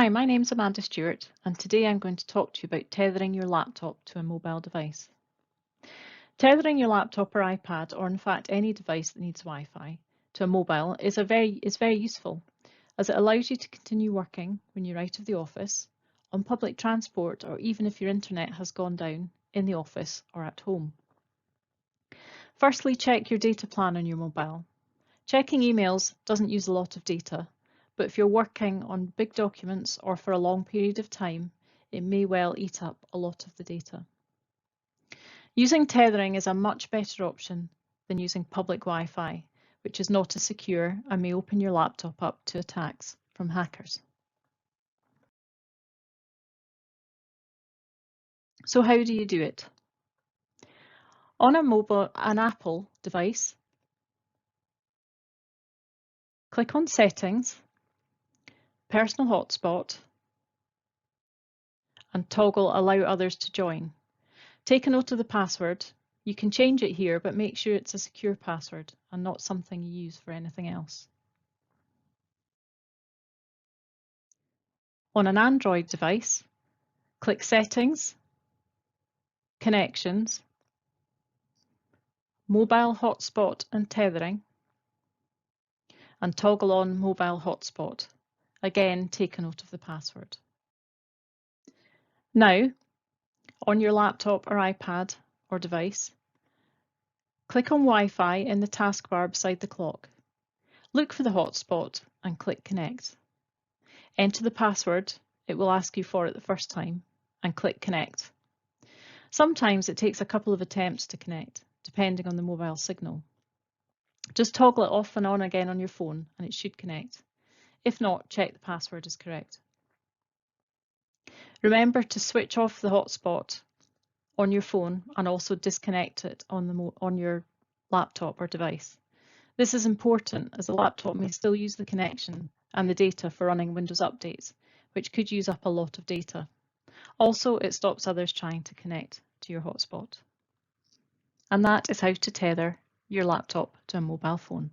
Hi, my name's Amanda Stewart, and today I'm going to talk to you about tethering your laptop to a mobile device. Tethering your laptop or iPad, or in fact any device that needs Wi-Fi, to a mobile is very useful, as it allows you to continue working when you're out of the office, on public transport, or even if your internet has gone down in the office or at home. Firstly, check your data plan on your mobile. Checking emails doesn't use a lot of data, but if you're working on big documents or for a long period of time, it may well eat up a lot of the data. Using tethering is a much better option than using public Wi-Fi, which is not as secure and may open your laptop up to attacks from hackers. So how do you do it? On an Apple device, click on Settings, Personal Hotspot, and toggle Allow Others to Join. Take a note of the password. You can change it here, but make sure it's a secure password and not something you use for anything else. On an Android device, click Settings, Connections, Mobile Hotspot and Tethering, and toggle on Mobile Hotspot. Again, take a note of the password. Now, on your laptop or iPad or device, click on Wi-Fi in the taskbar beside the clock. Look for the hotspot and click Connect. Enter the password it will ask you for it the first time and click Connect. Sometimes it takes a couple of attempts to connect, depending on the mobile signal. Just toggle it off and on again on your phone and it should connect. If not, check the password is correct. Remember to switch off the hotspot on your phone and also disconnect it on your laptop or device. This is important as the laptop may still use the connection and the data for running Windows updates, which could use up a lot of data. Also, it stops others trying to connect to your hotspot. And that is how to tether your laptop to a mobile phone.